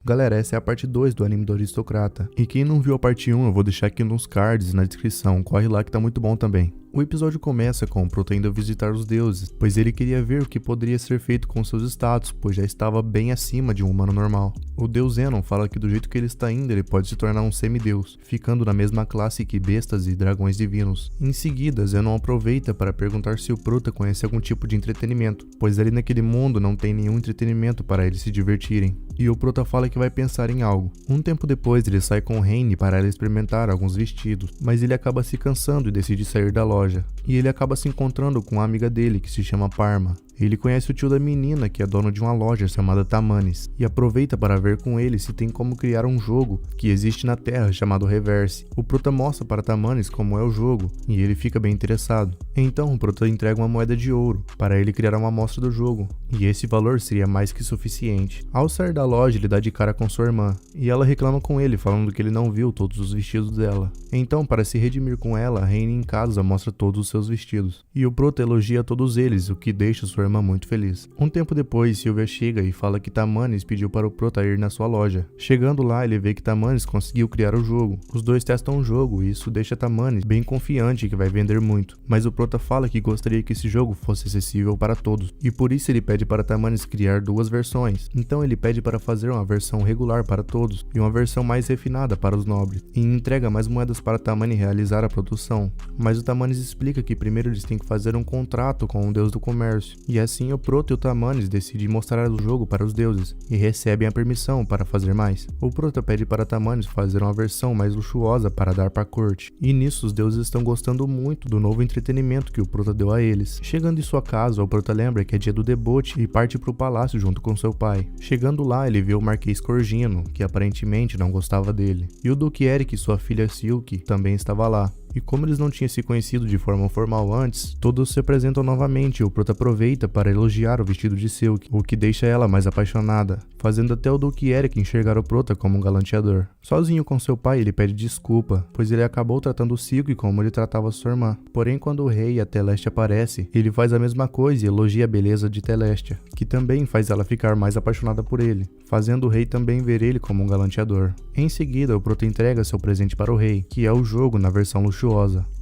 Galera, essa é a parte 2 do anime do Aristocrata. E quem não viu a parte 1, eu vou deixar aqui nos cards e na descrição. Corre lá que tá muito bom também. O episódio começa com o Prota indo visitar os deuses, pois ele queria ver o que poderia ser feito com seus status, pois já estava bem acima de um humano normal. O deus Zenon fala que do jeito que ele está indo, ele pode se tornar um semideus, ficando na mesma classe que bestas e dragões divinos. Em seguida, Zenon aproveita para perguntar se o Prota conhece algum tipo de entretenimento, pois ali naquele mundo não tem nenhum entretenimento para eles se divertirem. E o Prota fala que vai pensar em algo. Um tempo depois, ele sai com Reine para ela experimentar alguns vestidos, mas ele acaba se cansando e decide sair da loja. E ele acaba se encontrando com uma amiga dele que se chama Parma. Ele conhece o tio da menina, que é dono de uma loja chamada Tamanis, e aproveita para ver com ele se tem como criar um jogo que existe na Terra chamado Reverse. O Prota mostra para Tamanis como é o jogo, e ele fica bem interessado. Então o Prota entrega uma moeda de ouro para ele criar uma amostra do jogo, e esse valor seria mais que suficiente. Ao sair da loja, ele dá de cara com sua irmã, e ela reclama com ele, falando que ele não viu todos os vestidos dela. Então, para se redimir com ela, a Reine em casa mostra todos os seus vestidos, e o Prota elogia todos eles, o que deixa sua irmã muito feliz. Um tempo depois, Sylvia chega e fala que Tamanis pediu para o Prota ir na sua loja. Chegando lá, ele vê que Tamanis conseguiu criar o jogo. Os dois testam o jogo e isso deixa Tamanis bem confiante que vai vender muito. Mas o Prota fala que gostaria que esse jogo fosse acessível para todos, e por isso ele pede para Tamanis criar duas versões. Então ele pede para fazer uma versão regular para todos e uma versão mais refinada para os nobres, e entrega mais moedas para Tamanis realizar a produção. Mas o Tamanis explica que primeiro eles têm que fazer um contrato com o deus do comércio, e assim o Prota e o Tamanis decidem mostrar o jogo para os deuses e recebem a permissão para fazer mais. O Prota pede para Tamanis fazer uma versão mais luxuosa para dar para a corte, e nisso os deuses estão gostando muito do novo entretenimento que o Prota deu a eles. Chegando em sua casa, o Prota lembra que é dia do deboche e parte para o palácio junto com seu pai. Chegando lá, ele vê o Marquês Corgino, que aparentemente não gostava dele, e o Duque Eric e sua filha Silk também estava lá. E como eles não tinham se conhecido de forma formal antes, todos se apresentam novamente e o Prota aproveita para elogiar o vestido de Silk, o que deixa ela mais apaixonada, fazendo até o Duque Eric enxergar o Prota como um galanteador. Sozinho com seu pai, ele pede desculpa, pois ele acabou tratando Silk como ele tratava sua irmã. Porém, quando o rei e a Telestia aparecem, ele faz a mesma coisa e elogia a beleza de Telestia, que também faz ela ficar mais apaixonada por ele, fazendo o rei também ver ele como um galanteador. Em seguida, o Prota entrega seu presente para o rei, que é o jogo na versão luxuosa.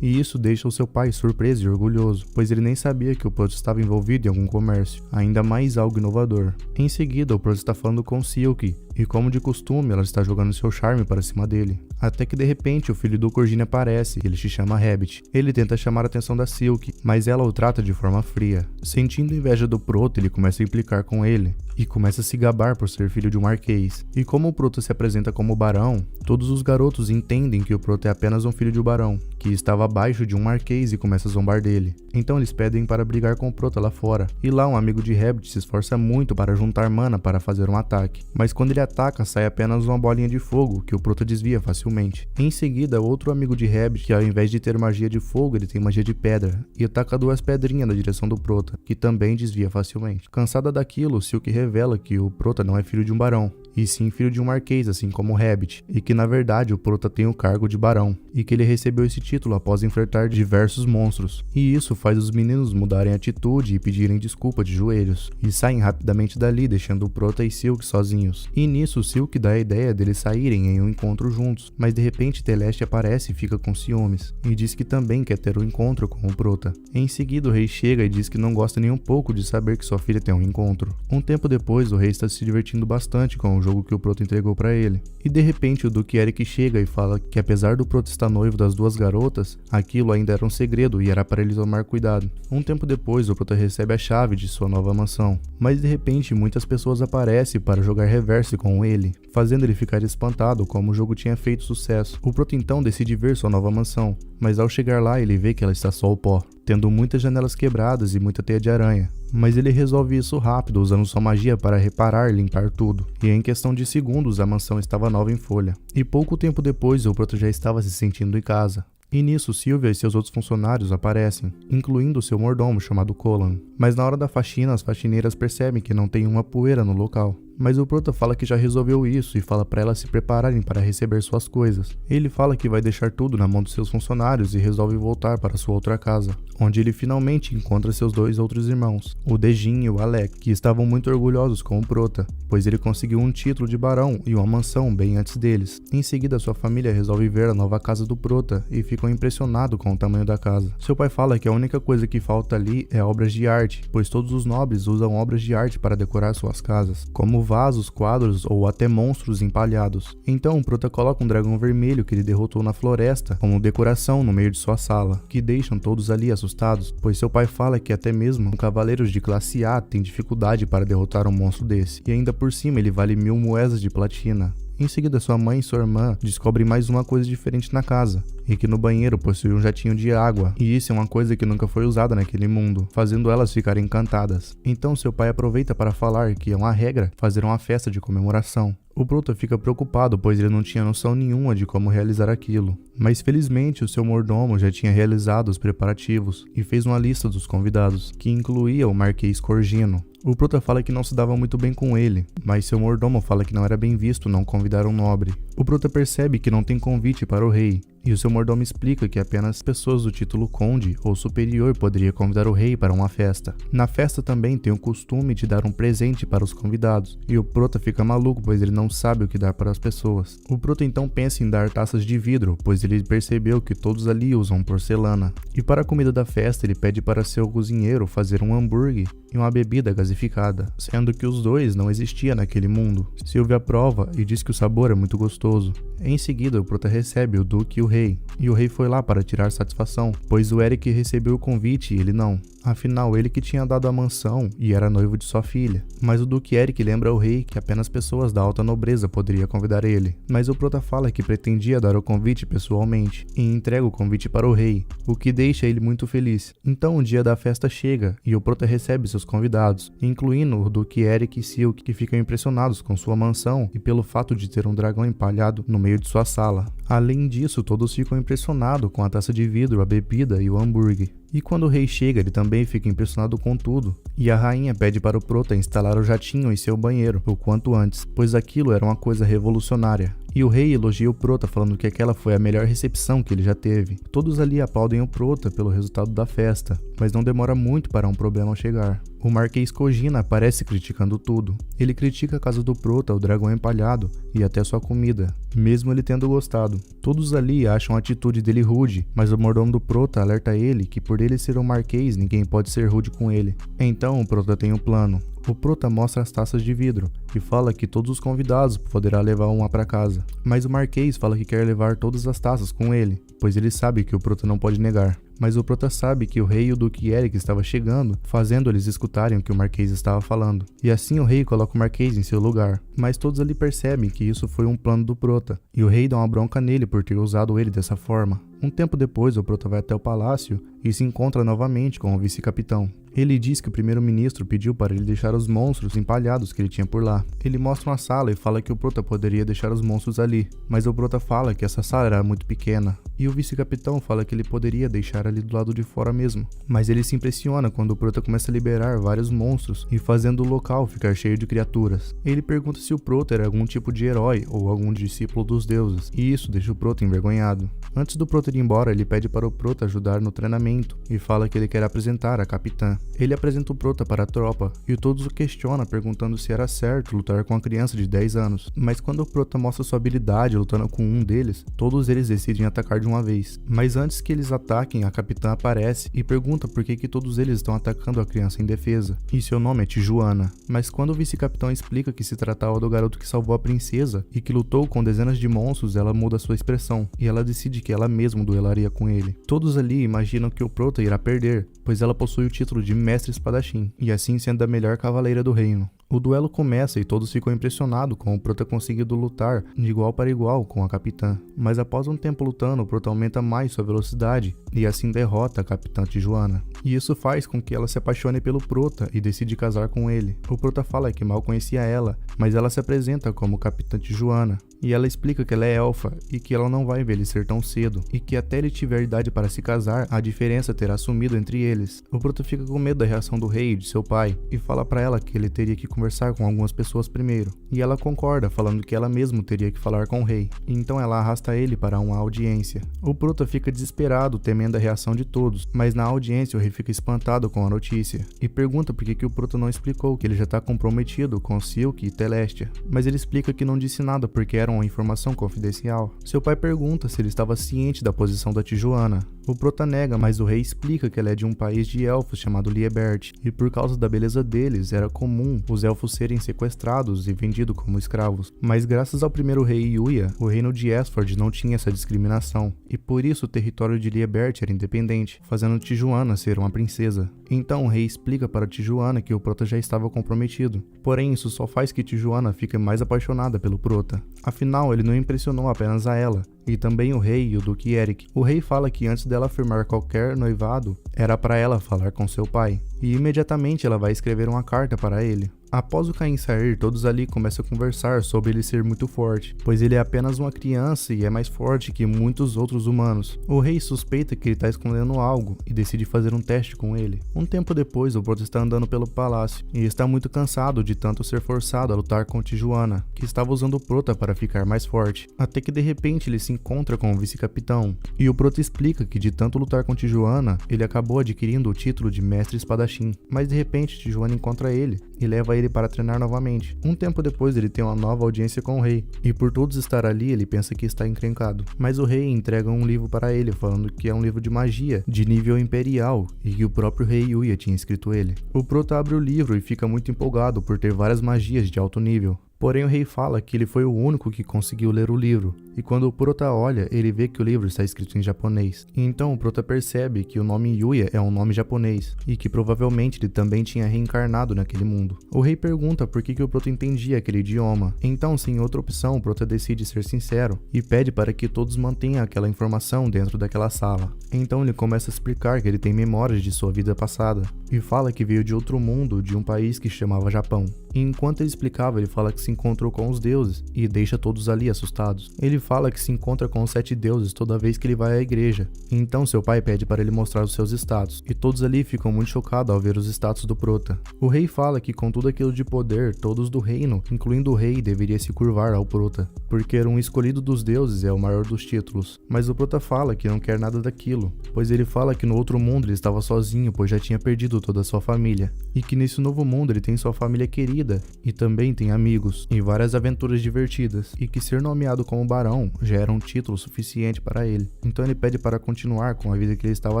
E isso deixa o seu pai surpreso e orgulhoso, pois ele nem sabia que o Prota estava envolvido em algum comércio, ainda mais algo inovador. Em seguida, o Prota está falando com Silk, e como de costume, ela está jogando seu charme para cima dele. Até que de repente o filho do Corgino aparece e ele se chama Rabbit. Ele tenta chamar a atenção da Silk, mas ela o trata de forma fria. Sentindo inveja do Prota, ele começa a implicar com ele e começa a se gabar por ser filho de um marquês. E como o Prota se apresenta como barão, todos os garotos entendem que o Prota é apenas um filho de um barão, que estava abaixo de um marquês, e começa a zombar dele. Então eles pedem para brigar com o Prota lá fora, e lá um amigo de Rabbit se esforça muito para juntar mana para fazer um ataque, mas quando ele ataca sai apenas uma bolinha de fogo que o Prota desvia facilmente. Em seguida, outro amigo de Rabbit, que ao invés de ter magia de fogo, ele tem magia de pedra, e ataca duas pedrinhas na direção do Prota, que também desvia facilmente. Cansada daquilo, Silk revela que o Prota não é filho de um barão, e sim filho de um marquês, assim como o Rabbit, e que na verdade o Prota tem o cargo de barão, e que ele recebeu esse título após enfrentar diversos monstros. E isso faz os meninos mudarem a atitude e pedirem desculpa de joelhos, e saem rapidamente dali, deixando o Prota e Silk sozinhos. E nisso Silk dá a ideia deles saírem em um encontro juntos, mas de repente Telestia aparece e fica com ciúmes, e diz que também quer ter um encontro com o Prota. Em seguida o rei chega e diz que não gosta nem um pouco de saber que sua filha tem um encontro. Um tempo depois o rei está se divertindo bastante com o jogo que o Prota entregou para ele, e de repente o Duque Eric chega e fala que apesar do Prota estar noivo das duas garotas, aquilo ainda era um segredo e era para ele tomar cuidado. Um tempo depois o Prota recebe a chave de sua nova mansão, mas de repente muitas pessoas aparecem para jogar reverse com ele, fazendo ele ficar espantado como o jogo tinha feito sucesso. O Prota então decide ver sua nova mansão, mas ao chegar lá ele vê que ela está só o pó, tendo muitas janelas quebradas e muita teia de aranha. Mas ele resolve isso rápido, usando sua magia para reparar e limpar tudo, e em questão de segundos a mansão estava nova em folha. E pouco tempo depois o Prota já estava se sentindo em casa. E nisso Sylvia e seus outros funcionários aparecem, incluindo seu mordomo chamado Colan. Mas na hora da faxina, as faxineiras percebem que não tem uma poeira no local. Mas o Prota fala que já resolveu isso e fala para elas se prepararem para receber suas coisas. Ele fala que vai deixar tudo na mão dos seus funcionários e resolve voltar para sua outra casa, onde ele finalmente encontra seus 2 outros irmãos, o Dejin e o Alec, que estavam muito orgulhosos com o Prota, pois ele conseguiu um título de barão e uma mansão bem antes deles. Em seguida, sua família resolve ver a nova casa do Prota e ficam impressionados com o tamanho da casa. Seu pai fala que a única coisa que falta ali é obras de arte, pois todos os nobres usam obras de arte para decorar suas casas, como vasos, quadros ou até monstros empalhados. Então o Prota coloca um dragão vermelho que ele derrotou na floresta como decoração no meio de sua sala, que deixam todos ali assustados, pois seu pai fala que até mesmo cavaleiros de classe A têm dificuldade para derrotar um monstro desse, e ainda por cima ele vale 1000 moedas de platina. Em seguida, sua mãe e sua irmã descobrem mais uma coisa diferente na casa, e que no banheiro possui um jatinho de água, e isso é uma coisa que nunca foi usada naquele mundo, fazendo elas ficarem encantadas. Então seu pai aproveita para falar que é uma regra fazer uma festa de comemoração. O Prota fica preocupado, pois ele não tinha noção nenhuma de como realizar aquilo. Mas felizmente o seu mordomo já tinha realizado os preparativos e fez uma lista dos convidados, que incluía o Marquês Corgino. O Prota fala que não se dava muito bem com ele, mas seu mordomo fala que não era bem visto não convidar um nobre. O Prota percebe que não tem convite para o rei, e o seu mordomo explica que apenas pessoas do título conde ou superior poderia convidar o rei para uma festa. Na festa também tem o costume de dar um presente para os convidados, e o Prota fica maluco pois ele não sabe o que dar para as pessoas. O Prota então pensa em dar taças de vidro, pois ele percebeu que todos ali usam porcelana. E para a comida da festa ele pede para seu cozinheiro fazer um hambúrguer e uma bebida gasificada, sendo que os dois não existiam naquele mundo. Sylvie aprova e diz que o sabor é muito gostoso. Em seguida, o Prota recebe o Duque e o Rei, e o Rei foi lá para tirar satisfação, pois o Eric recebeu o convite e ele não. Afinal, ele que tinha dado a mansão e era noivo de sua filha. Mas o Duque Eric lembra ao rei que apenas pessoas da alta nobreza poderiam convidar ele. Mas o Prota fala que pretendia dar o convite pessoalmente e entrega o convite para o rei, o que deixa ele muito feliz. Então o dia da festa chega e o Prota recebe seus convidados, incluindo o Duque Eric e Silk, que ficam impressionados com sua mansão e pelo fato de ter um dragão empalhado no meio de sua sala. Além disso, todos ficam impressionados com a taça de vidro, a bebida e o hambúrguer. E quando o rei chega, ele também fica impressionado com tudo. E a rainha pede para o Prota instalar o jatinho em seu banheiro o quanto antes, pois aquilo era uma coisa revolucionária. E o rei elogia o Prota, falando que aquela foi a melhor recepção que ele já teve. Todos ali aplaudem o Prota pelo resultado da festa, mas não demora muito para um problema chegar. O Marquês Kojina aparece criticando tudo. Ele critica a casa do Prota, o dragão empalhado e até sua comida, mesmo ele tendo gostado. Todos ali acham a atitude dele rude, mas o mordomo do Prota alerta ele que por ele ser um marquês, ninguém pode ser rude com ele. Então o Prota tem um plano. O Prota mostra as taças de vidro e fala que todos os convidados poderá levar uma para casa. Mas o Marquês fala que quer levar todas as taças com ele, pois ele sabe que o Prota não pode negar. Mas o Prota sabe que o rei e o Duque Eric estavam chegando, fazendo eles escutarem o que o Marquês estava falando. E assim o rei coloca o Marquês em seu lugar. Mas todos ali percebem que isso foi um plano do Prota, e o rei dá uma bronca nele por ter usado ele dessa forma. Um tempo depois, o Prota vai até o palácio e se encontra novamente com o vice-capitão. Ele diz que o primeiro-ministro pediu para ele deixar os monstros empalhados que ele tinha por lá. Ele mostra uma sala e fala que o Prota poderia deixar os monstros ali, mas o Prota fala que essa sala era muito pequena. E o vice-capitão fala que ele poderia deixar ali do lado de fora mesmo. Mas ele se impressiona quando o Prota começa a liberar vários monstros e fazendo o local ficar cheio de criaturas. Ele pergunta se o Prota era algum tipo de herói ou algum discípulo dos deuses, e isso deixa o Prota envergonhado. Antes do Prota ir embora, ele pede para o Prota ajudar no treinamento e fala que ele quer apresentar a capitã. Ele apresenta o Prota para a tropa e todos o questionam perguntando se era certo lutar com uma criança de 10 anos. Mas quando o Prota mostra sua habilidade lutando com um deles, todos eles decidem atacar de uma vez. Mas antes que eles ataquem, a capitã aparece e pergunta por que todos eles estão atacando a criança indefesa. E seu nome é Tijuana. Mas quando o vice-capitão explica que se tratava do garoto que salvou a princesa e que lutou com dezenas de monstros, ela muda sua expressão e ela decide que ela mesma duelaria com ele. Todos ali imaginam que o Prota irá perder, pois ela possui o título de mestre espadachim, e assim sendo a melhor cavaleira do reino. O duelo começa e todos ficam impressionados com o Prota conseguindo lutar de igual para igual com a capitã. Mas após um tempo lutando, o Prota aumenta mais sua velocidade e assim derrota a capitã Tijuana. E isso faz com que ela se apaixone pelo Prota e decide casar com ele. O Prota fala que mal conhecia ela, mas ela se apresenta como capitã Tijuana e ela explica que ela é elfa e que ela não vai envelhecer tão cedo e que até ele tiver idade para se casar, a diferença terá sumido entre eles. O Prota fica com medo da reação do rei e de seu pai e fala para ela que ele teria que conversar com algumas pessoas primeiro, e ela concorda, falando que ela mesma teria que falar com o rei. Então ela arrasta ele para uma audiência. O Prota fica desesperado, temendo a reação de todos, mas na audiência o rei fica espantado com a notícia e pergunta por que o Prota não explicou que ele já está comprometido com Silk e Telestia, mas ele explica que não disse nada porque era uma informação confidencial. Seu pai pergunta se ele estava ciente da posição da Tijuana. O Prota nega, mas o rei explica que ela é de um país de elfos chamado Liebert, e por causa da beleza deles, era comum os elfos serem sequestrados e vendidos como escravos. Mas graças ao primeiro rei Yuya, o reino de Esford não tinha essa discriminação, e por isso o território de Liebert era independente, fazendo Tijuana ser uma princesa. Então o rei explica para Tijuana que o Prota já estava comprometido, porém isso só faz que Tijuana fique mais apaixonada pelo Prota. Afinal, ele não impressionou apenas a ela, e também o rei e o Duque Eric. O rei fala que antes dela firmar qualquer noivado, era para ela falar com seu pai, e imediatamente ela vai escrever uma carta para ele. Após o Caim sair, todos ali começam a conversar sobre ele ser muito forte, pois ele é apenas uma criança e é mais forte que muitos outros humanos. O rei suspeita que ele está escondendo algo e decide fazer um teste com ele. Um tempo depois, o Prota está andando pelo palácio e está muito cansado de tanto ser forçado a lutar com Tijuana, que estava usando o Prota para ficar mais forte, até que de repente ele se encontra com o vice-capitão, e o Prota explica que de tanto lutar com Tijuana, ele acabou adquirindo o título de mestre espadachim, mas de repente Tijuana encontra ele e leva ele para treinar novamente. Um tempo depois ele tem uma nova audiência com o rei, e por todos estar ali ele pensa que está encrencado, mas o rei entrega um livro para ele falando que é um livro de magia de nível imperial e que o próprio rei Yuya tinha escrito ele. O Prota abre o livro e fica muito empolgado por ter várias magias de alto nível. Porém o rei fala que ele foi o único que conseguiu ler o livro, e quando o Prota olha, ele vê que o livro está escrito em japonês. E então o Prota percebe que o nome Yuya é um nome japonês, e que provavelmente ele também tinha reencarnado naquele mundo. O rei pergunta por que o Prota entendia aquele idioma. Então, sem outra opção, o Prota decide ser sincero, e pede para que todos mantenham aquela informação dentro daquela sala. Então ele começa a explicar que ele tem memórias de sua vida passada, e fala que veio de outro mundo, de um país que se chamava Japão. E enquanto ele explicava, ele fala que se encontrou com os deuses e deixa todos ali assustados. Ele fala que se encontra com os 7 deuses toda vez que ele vai à igreja. Então seu pai pede para ele mostrar os seus status, e todos ali ficam muito chocados ao ver os status do Prota. O rei fala que com tudo aquilo de poder, todos do reino, incluindo o rei, deveria se curvar ao Prota, porque era um escolhido dos deuses, é o maior dos títulos. Mas o Prota fala que não quer nada daquilo, pois ele fala que no outro mundo ele estava sozinho, pois já tinha perdido toda a sua família, e que nesse novo mundo ele tem sua família querida e também tem amigos e várias aventuras divertidas, e que ser nomeado como barão já era um título suficiente para ele. Então ele pede para continuar com a vida que ele estava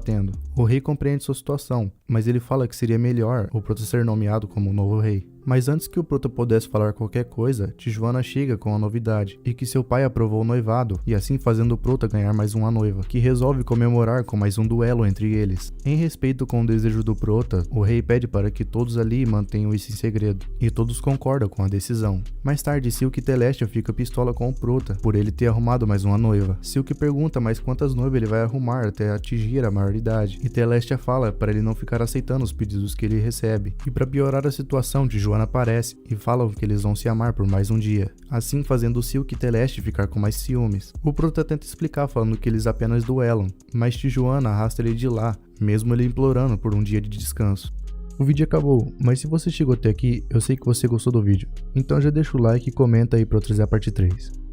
tendo. O rei compreende sua situação, mas ele fala que seria melhor o Prota ser nomeado como o novo rei. Mas antes que o Prota pudesse falar qualquer coisa, Tijuana chega com a novidade, e que seu pai aprovou o noivado, e assim fazendo o Prota ganhar mais uma noiva, que resolve comemorar com mais um duelo entre eles. Em respeito com o desejo do Prota, o rei pede para que todos ali mantenham isso em segredo, e todos concordam com a decisão. Mais tarde, Silk e Telestia fica pistola com o Prota, por ele ter arrumado mais uma noiva. Silk pergunta mais quantas noivas ele vai arrumar até atingir a maioridade, e Telestia fala para ele não ficar aceitando os pedidos que ele recebe. E para piorar a situação, Tijuana aparece e fala que eles vão se amar por mais um dia, assim fazendo Silk e Telestia ficar com mais ciúmes. O Prota tenta explicar falando que eles apenas duelam, mas Tijuana arrasta ele de lá, mesmo ele implorando por um dia de descanso. O vídeo acabou, mas se você chegou até aqui, eu sei que você gostou do vídeo, então já deixa o like e comenta aí para eu trazer a parte 3.